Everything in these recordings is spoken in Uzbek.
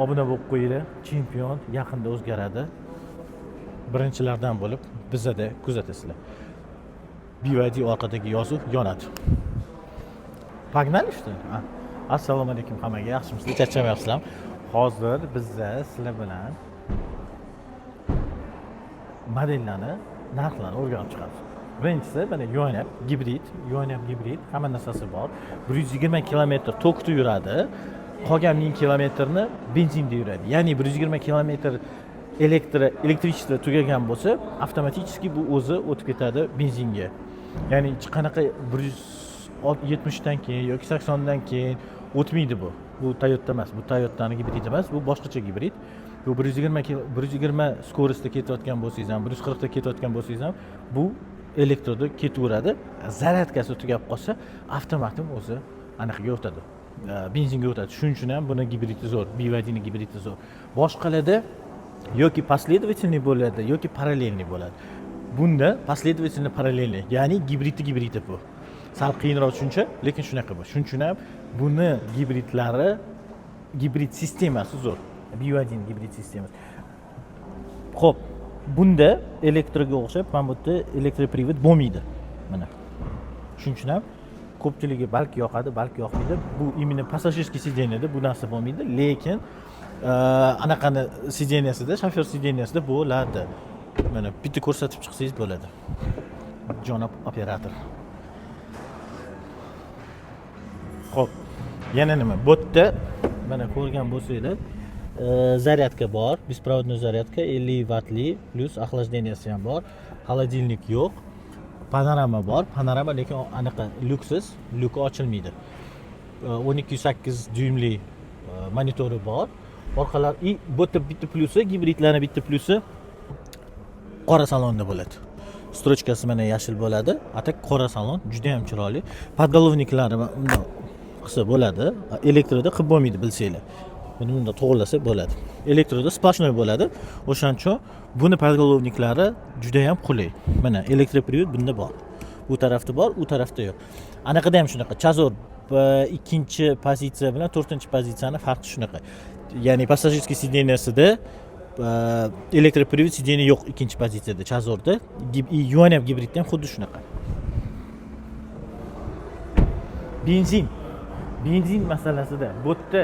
obuna bo'lib qo'yinglar. Chempion yaqinda o'zgaradi. Birinchilardan bo'lib bizada kuzatasizlar. BYD orqadagi yozuv yonadi. Pogнали что ли? Assalomu alaykum hammaga. Yaxshimisizlar? Charchamayapsizlarmi? Hozir bizda sizlar bilan modellarni narxlarini o'rganib chiqamiz. Birinchisi mana UNF gibrid, hamma narsasi bor. 120 km tokda yuradi. Qolgan 1000 kilometrni benzinda yuradi. Ya'ni 120 km elektrichество tugagan bo'lsa, avtomatik bu o'zi o'tib ketadi benzinga. Ya'ni hech qanaqa 170 dan keyin yoki 80 dan keyin o'tmaydi bu. Bu Toyota emas, bu Toyota'ning gibrid emas, bu boshqacha gibrid. Bu 120 skоростda ketayotgan bo'lsangiz ham, 140 da ketayotgan bo'lsangiz ham bu elektroda ketaveradi. Zaryadkasi tugab qolsa, avtomatik o'zi aniqga o'tadi. Benzinga o'tadi. Shuning uchun ham buni gibridi zo'r, BYDning gibridi zo'r. Boshqalarda yoki последовательный bo'ladi, yoki parallelniy bo'ladi. Bunda последовательный parallelniy, ya'ni gibridi bu. Sal qiyinroq tushuncha, lekin shunaqa bu. Shuning uchun ham buni gibrid sistemasi zo'r. BYDning gibrid sistemasi. Xo'p, bunda elektroga o'xshab, mana bu yerda elektropривод bo'lmaydi. Mana. Shuning uchun ham ko'pchiligi balki yoqadi, balki yoqmaydi. Bu именно passajirskiy sideniyada bu narsa bo'lmaydi, lekin anaqani sideniyasida, shofyor sideniyasida bo'ladi. Mana bitta ko'rsatib chiqsangiz bo'ladi. Janob operator. Xo'p, yana nima? Bu yerda mana ko'rgan bo'lsanglar, zaryadka bor, беспроводной zaryadka 50 vatli plus охлажденияsi ham bor. Холодильник yo'q. Panorama bor. Panorama lekin anaqa lyuksiz, lyuki ochilmaydi. 12.8 dyumli monitori bor. Orqalar bu yerda bitta plyusi, gibridlarning bitta plyusi qora salonda bo'ladi. Strochkasi mana yashil bo'ladi. Atak qora salon, juda ham chiroyli. Podголовниклari bunday qilsa bo'ladi. Elektroda qilib bo'lmaydi bilsanglar. Buni bunda to'g'rilasa bo'ladi. Elektroda splashnoy bo'ladi. O'shancha buni podголовниклari juda ham qulay. Mana elektropривод bunda bor. Bu tarafda bor, u tarafda yo'q. Anaqada ham shunaqa. Chazor ikkinchi pozitsiya bilan 4-pozitsiyani farqi shunaqa. Ya'ni passajirskiy sideniyasida elektropривод sideniya yo'q ikkinchi pozitsiyada, Chazorda. UNF gibridda ham xuddi shunaqa. Benzin masalasida bu yerda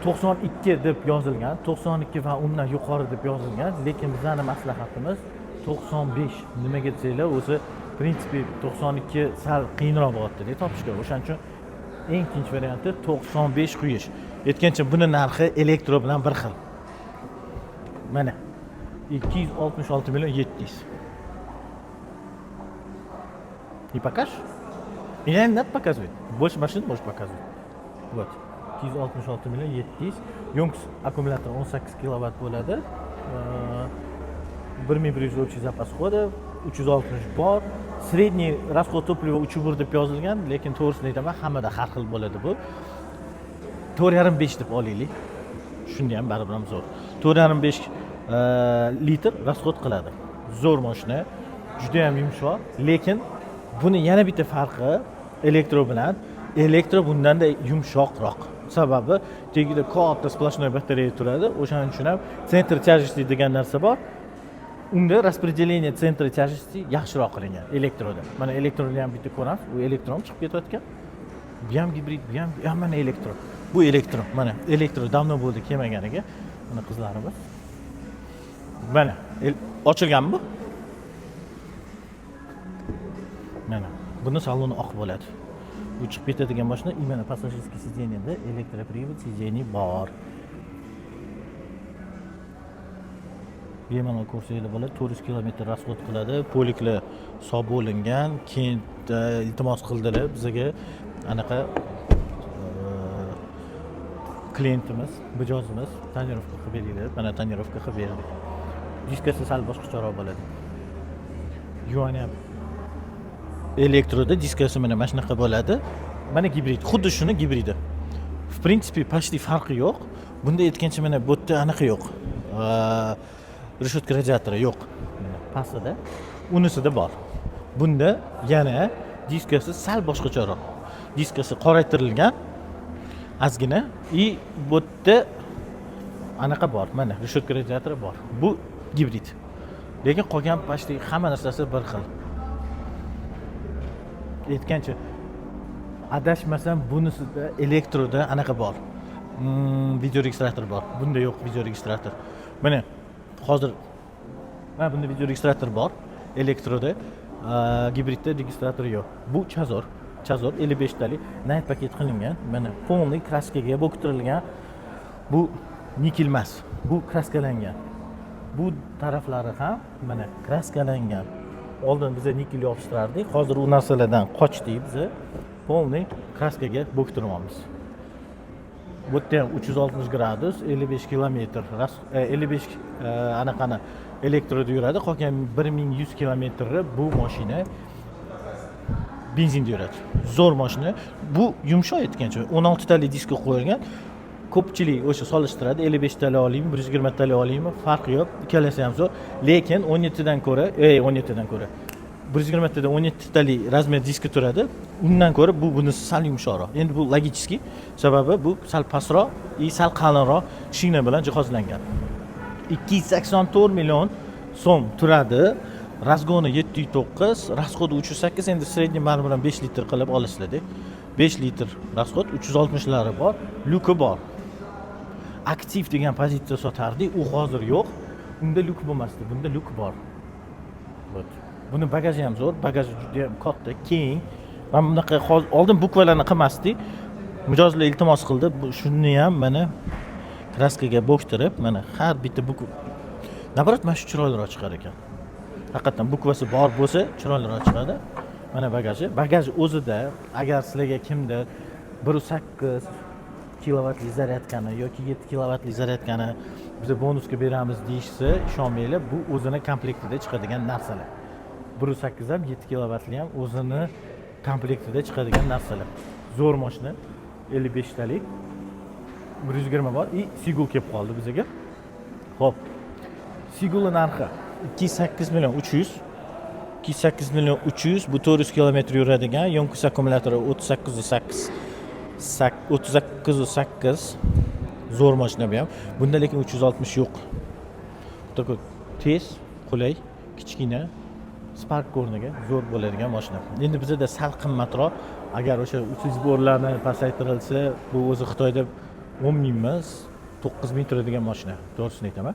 92 deb yozilgan, 92 va undan yuqori deb yozilgan, lekin bizning maslahatimiz 95. Nimaga desanglar, o'zi prinsipi 92 sal qiyinroq bo'lyapti-da topishga. O'shaning uchun eng ikkinchi varianti 95 quyish. Aytgancha buni narxi elektro bilan bir xil. Mana 266 million 700. И покажешь? Меня не надо показывать. Больше машин можешь показывать. Вот. 266 million 700. Yonks akkumulyator 18 kW bo'ladi. 1100 общий запас хода, 360 bor. Средний расход топлива 3,1 deb yozilgan, lekin to'g'risini aytaman, hammada har xil bo'ladi bu. 4,5 deb olaylik. Shunda ham baribir ham zo'r. 4,5 litr расход qiladi. Zo'r mashina, juda ham yumshoq, lekin buni yana bitta farqi elektro bilan, elektro bundan-da yumshoqroq. Sababi tagida katta splashnoy batareya turadi. O'shaning uchun ham sentr тяжести degan narsa bor. Unda распределение центра тяжести yaxshiroq qilingan elektroda. Mana elektroni ham bitta ko'ramiz. U elektron chiqib ketayotgan. Bu ham gibrid, bu ham mana elektro. Bu elektro. Mana elektro davno bo'ldi kelmaganiga. Mana qizlarimiz. Mana ochilganmi bu? Mana buni saloni oq bo'ladi. Bu chiqib ketadigan mashina именно passajirskiy sideniyada elektropривод sideniy bor. Bemalol ko'rsanglar bo'ladi, 400 km расход qiladi. Poliklar hisob bo'lingan, keyin iltimos qildilar bizga anaqa klientimiz, mijozimiz tonirovka qilib beringlar. Mana tonirovka qilib berdik. Diskasi sal boshqacharoq bo'ladi. UNF elektroda diskasi mana shunaqa bo'ladi. Mana gibrid, xuddi shuni gibridi. В принципе, почти farqi yo'q. Bunda aytgancha mana bu yerda anaqa yo'q. Решетка radiatori yo'q. Pastida, unisida bor. Bunda yana diskasi sal boshqacharoq. Diskasi qoraytirilgan, ozgina. Bu yerda anaqa bor. Mana reshetka radiatori bor. Bu gibrid. Lekin qolgan почти hamma narsasi bir xil. Aytgancha adashmasam bunisida elektroda anaqa bor. Video registrator bor. Bunda yo'q video registrator. Mana hozir mana bunda video registrator bor. Elektroda gibridda registrator yo'q. Bu Chazor 55 talik night paket qilingan. Mana полный kraskaga bo'ktirilgan. Bu nikel emas. Bu kraskalangan. Bu taraflari ham mana kraskalangan. Oldin biz nikel yopishtirardik. Hozir u narsalardan qochdik biz. Полный kraskaga bo'ktiramiz. Bu yerda ham 360 gradus, 55 kilometr, 55 anaqani elektroda yuradi. Qolgan 1100 kilometrni bu mashina benzinda yuradi. Zo'r mashina. Bu yumshoq aytgancha 16 talik diska qo'yilgan. Ko'pchilik o'sha solishtiradi, 55 talik olaymi, 120 talik olaymi, farqi yo'q. Ikkalasi ham zo'r. Lekin 17 dan ko'ra, 120 tadan 17 talik razmer diski turadi. Undan ko'ra bunisi sal yumshoqroq. Endi bu logически, sababi bu sal pastroq, sal qalinroq shina bilan jihozlangan. 284 million so'm turadi. Razgoni 709, расходi 308, endi sredniy mal bilan 5 litr qilib olasizlar-da. 5 litr расход, 360 lari bor, lyuki bor. Aktiv degan pozitsiya sotardik, u hozir yo'q. Unda lyuk bo'lmasdi, bunda lyuk bor. Buni bagaji ham zo'r, bagaji juda ham katta, keng. Men bunaqa oldin bukvalarni qilmasdik. Mijozlar iltimos qildi, shuni ham mana kraskaga bo'ktirib, mana har bitta bukva. Nabarat mana shu chiroyliroq chiqar ekan. Haqiqatan bukvasi bor bo'lsa, chiroyliroq chiqadi. Mana bagaji. Bagaji o'zida agar sizlarga kimdir 1.8 kilovatli zaryadkani yoki 7 kilovatli zaryadkani biz bonusga beramiz deyishsa, ishonmanglar, bu o'zini komplektida chiqadigan narsalar. 1.8 ham 7 kilovatli ham o'zini komplektida chiqadigan narsalar. Zo'r mashina, 55 talik. 120 bor. Sigul kelib qoldi bizga. Xo'p. Sigul narxi 2.8 million 300. 2.8 million 300, bu 400 kilometr yuradigan, yonkus akkumulyatori 38.8. 38.8. Zo'r mashina bu ham. Bunda lekin 360 yo'q. To'g'ri, tez, qulay, kichkina, Spark o'rniga zo'r bo'ladigan mashina. Endi bizda sal qimmatroq, agar o'sha sborlarni pasaytirilsa, bu o'zi Xitoyda 10 ming emas, 9 ming turadigan mashina. To'g'risini aytaman.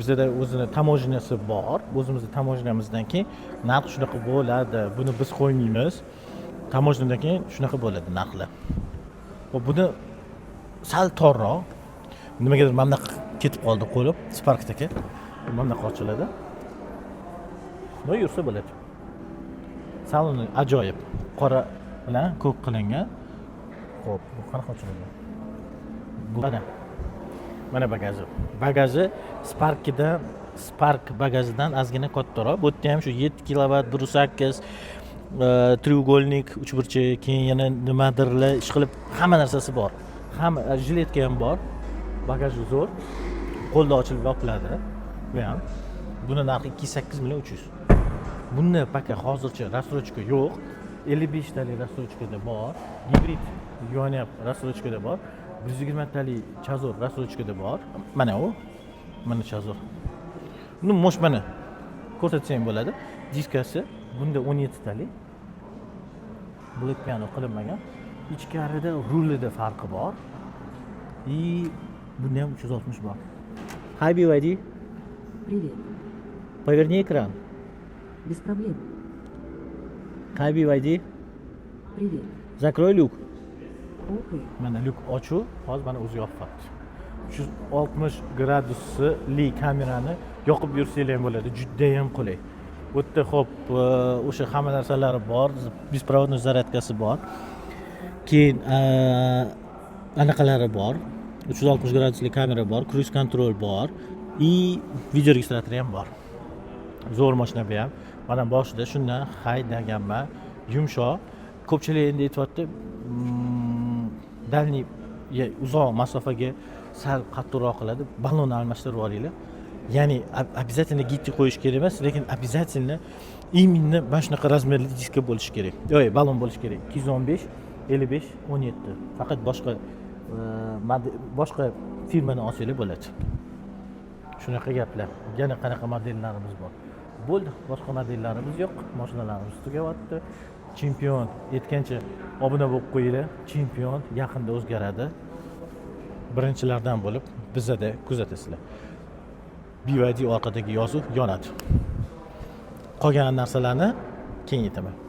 Bizda o'zini tamojenasi bor. O'zimizning tamojenamizdan keyin narx shunaqa bo'ladi. Buni biz qo'ymaymiz. Tamojenadan keyin shunaqa bo'ladi narxlar. Va buni sal torroq. Nimagadir mana ketib qoldi qo'lim Sparkdagi. Mana qochiladi. Nima yursa bo'ladi. Saloni ajoyib. Qora bilan ko'k qilingan. Xo'p, bu qanaqa ochiladi? Bu mana bagaji. Bagaji Spark bagajidan ozgina kattaroq. Bu yerda ham shu 7 kilovat, 1.8 треугольник, uchburchak, keyin yana nimadirlar ish qilib hamma narsasi bor. Hamma jiletka ham bor. Bagaji zo'r. Qo'lda ochilib yopiladi. Bu ham. Buni narxi 2.8 million 300. Bunda paka hozircha rasrochka yo'q. 55 talik rasrochkada bor. Gibrid yonyap rasrochkada bor. 120 talik Chazor rasrochkada bor. Mana u. Mana Chazor. Buni mosh mana ko'rsatsam bo'ladi. Diskasi bunda 17 talik. Black piano qilinmagan. Ichkarida rulida farqi bor. Bunda ham 360 bor. Hi BYD. Привет. Поверни экран. Без проблем. Hi BYD. Привет. Закрой люк. Окей. Mana lyuk ochuv, hozir mana o'zi yopibdi. 360 gradusli kamerani yoqib yursanglar ham bo'ladi, juda ham qulay. Bu yerda xo'p, o'sha hamma narsalari bor, беспроводной zaryadkasi bor. Keyin anaqalari bor. 360 gradusli kamera bor, cruise control bor, video registratori ham bor. Zo'r mashina bu ham. Mana boshida shundan haydaganman, yumshoq. Ko'pchilik endi aytibdi, dalniy uzoq masofaga sal qattiqroq qiladi, ballonni almashtirib olinglar. Ya'ni обязательно gitti qo'yish kerak emas, lekin обязательно именно mana shunaqa razmerli diska bo'lishi kerak. Yo'q, ballon bo'lishi kerak. 215, 55, 17. Faqat boshqa boshqa firmani olsanglar bo'ladi. Shunaqa gaplar. Yana qanaqa modellarimiz bor. Bo'ldi, boshqa modellarimiz yo'q. Mashinalarimiz tugatyapti. Chempion yetgancha obuna bo'lib qo'yinglar. Chempion yaqinda o'zgaradi. Birinchilardan bo'lib bizada kuzatasizlar. BYD orqadagi yozuv yonadi. Qolgan narsalarni keyin aytaman.